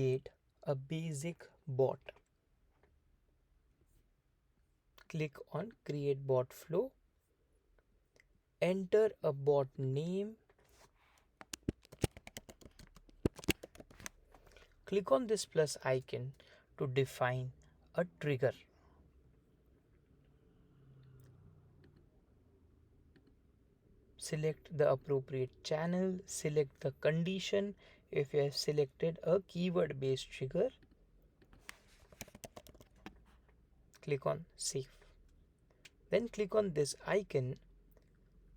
create a basic bot. Click on create bot flow, enter a bot name, click on this plus icon to define a trigger. Select the appropriate channel, select the condition. If you have selected a keyword based trigger, click on save. Then click on this icon.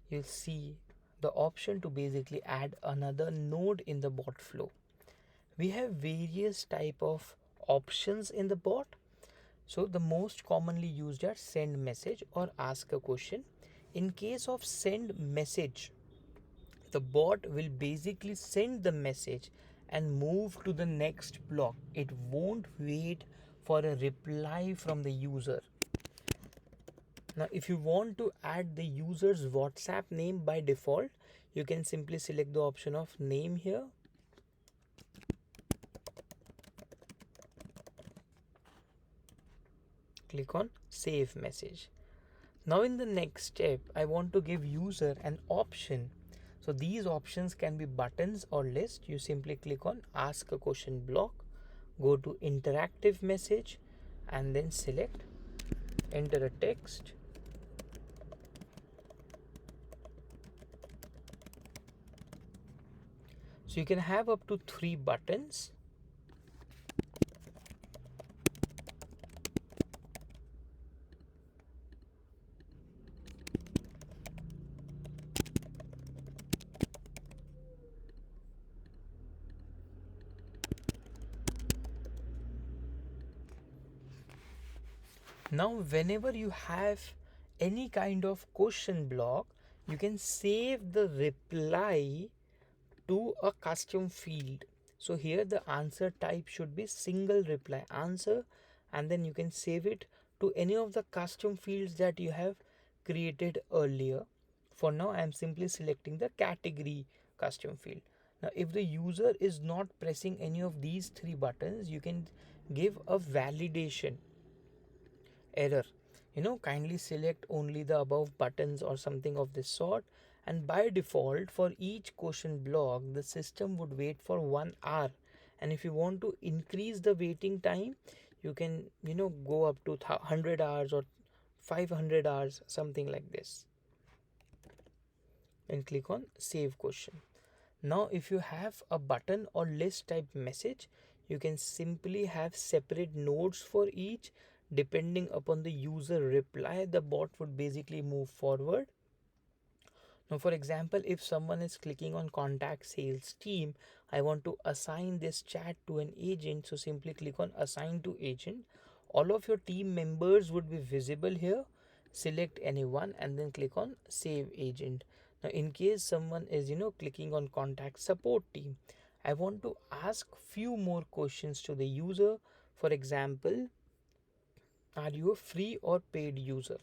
You'll see the option to basically add another node in the bot flow. We have various type of options in the bot. So the most commonly used are send message or ask a question. In case of send message, the bot will basically send the message and move to the next block. It won't wait for a reply from the user. Now if you want to add the user's WhatsApp name by default, you can simply select the option of name here. Click on save message. Now in the next step, I want to give user an option. So these options can be buttons or list. You simply click on ask a question block, go to interactive message and then select, enter a text. So you can have up to 3 buttons. Now whenever you have any kind of question block, you can save the reply to a custom field. So here the answer type should be single reply answer, and then you can save it to any of the custom fields that you have created earlier. For now I am simply selecting the category custom field. Now if the user is not pressing any of these 3 buttons, you can give a validation error. Kindly select only the above buttons or something of this sort. And by default, for each question block, the system would wait for 1 hour. And if you want to increase the waiting time, you can go up to 100 hours or 500 hours, something like this. And click on save question. Now if you have a button or list type message, you can simply have separate nodes for each. Depending upon the user reply, the bot would basically move forward. Now for example, if someone is clicking on contact sales team, I want to assign this chat to an agent, so simply click on assign to agent. All of your team members would be visible here. Select anyone and then click on save agent. Now in case someone is clicking on contact support team, I want to ask few more questions to the user. For example, are you a free or paid user?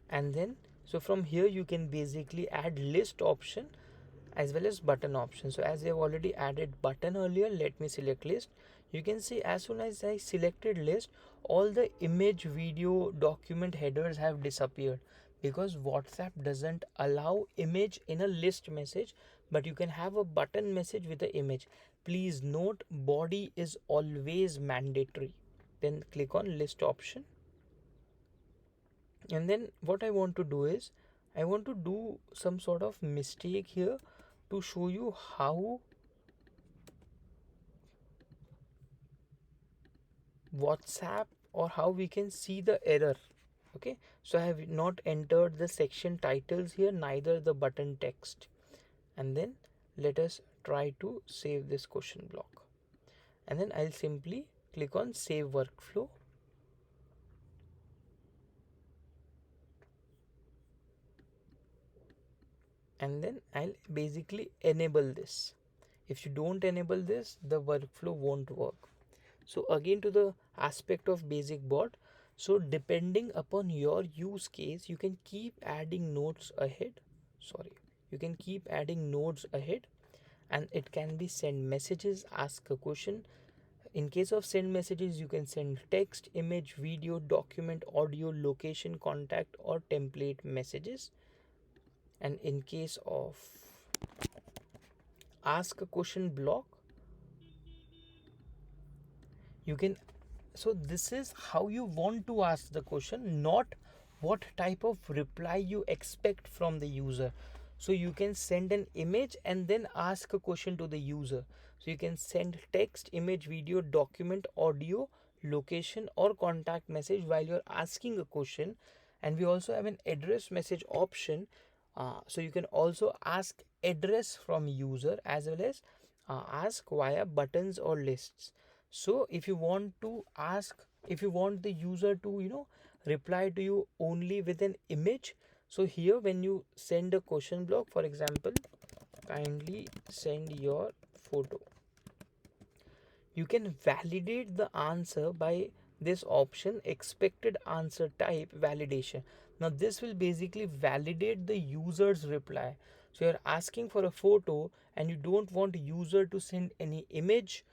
And then so from here you can basically add list option as well as button option. So as I have already added button earlier, let me select list. You can see as soon as I selected list, all the image, video, document headers have disappeared, because WhatsApp doesn't allow image in a list message, but you can have a button message with the image. Please note, body is always mandatory. Then click on list option. And then what I want to do is, I want to do some sort of mistake here to show you how WhatsApp, or how we can see the error. Okay, so I have not entered the section titles here, neither the button text. And then let us try to save this question block, and then I'll simply click on save workflow. And then I'll basically enable this. If you don't enable this, the workflow won't work. So again, to the aspect of basic bot, so depending upon your use case, you can keep adding nodes ahead. sorry, you can keep adding nodes ahead, and it can be send messages, ask a question. In case of send messages, you can send text, image, video, document, audio, location, contact, or template messages. And in case of ask a question block, you can, so this is how you want to ask the question, not what type of reply you expect from the user. So you can send an image and then ask a question to the user. So you can send text, image, video, document, audio, location, or contact message while you're asking a question. And we also have an address message option. So you can also ask address from user as well as ask via buttons or lists. So if you want to ask, if you want the user to, reply to you only with an image, so here when you send a question block, for example, kindly send your photo, you can validate the answer by this option, expected answer type validation. Now this will basically validate the user's reply. So you're asking for a photo and you don't want user to send any image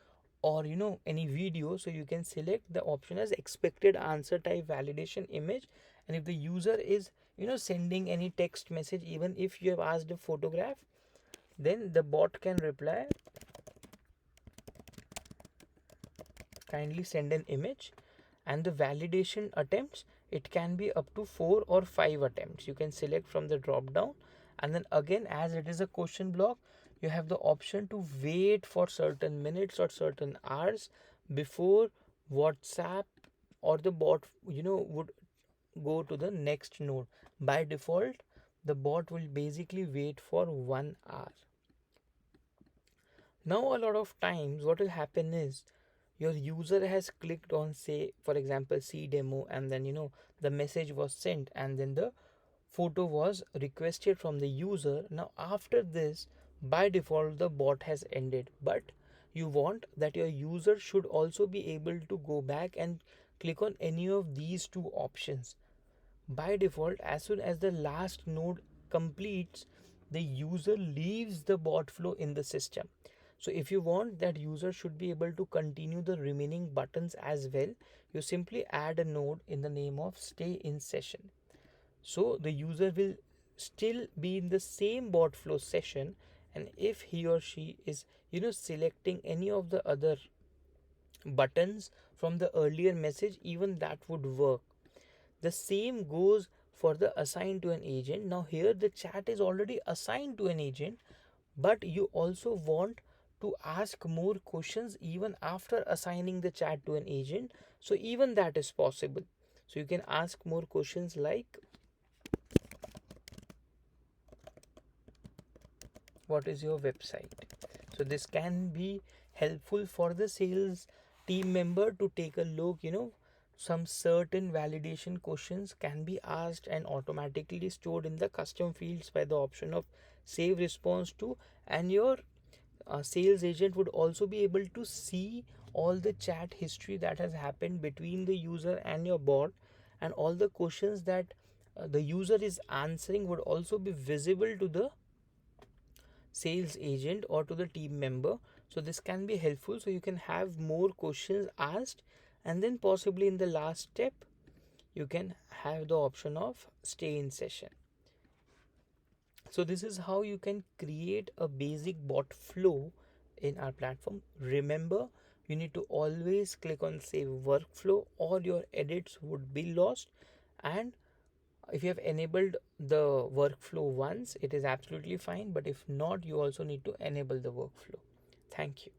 or any video, so you can select the option as expected answer type validation image. And if the user is sending any text message, even if you have asked a photograph, then the bot can reply, kindly send an image. And the validation attempts, it can be up to 4 or 5 attempts, you can select from the drop down. And then again, as it is a question block, you have the option to wait for certain minutes or certain hours before WhatsApp or the bot would go to the next node. By default, the bot will basically wait for 1 hour. Now a lot of times what will happen is your user has clicked on, say for example, see demo, and then the message was sent and then the photo was requested from the user. Now after this, by default the bot has ended, but you want that your user should also be able to go back and click on any of these two options. By default, as soon as the last node completes, the user leaves the bot flow in the system. So if you want that user should be able to continue the remaining buttons as well, you simply add a node in the name of stay in session. So the user will still be in the same bot flow session, and if he or she is selecting any of the other buttons from the earlier message, even that would work. The same goes for the assign to an agent. Now here the chat is already assigned to an agent, but you also want to ask more questions even after assigning the chat to an agent. So even that is possible. So you can ask more questions like, what is your website? So this can be helpful for the sales team member to take a look. Some certain validation questions can be asked and automatically stored in the custom fields by the option of save response to. And your sales agent would also be able to see all the chat history that has happened between the user and your bot, and all the questions that the user is answering would also be visible to the sales agent or to the team member. So this can be helpful, so you can have more questions asked, and then possibly in the last step you can have the option of stay in session. So this is how you can create a basic bot flow in our platform. Remember, you need to always click on save workflow or your edits would be lost. And if you have enabled the workflow once, it is absolutely fine, but if not, you also need to enable the workflow. Thank you.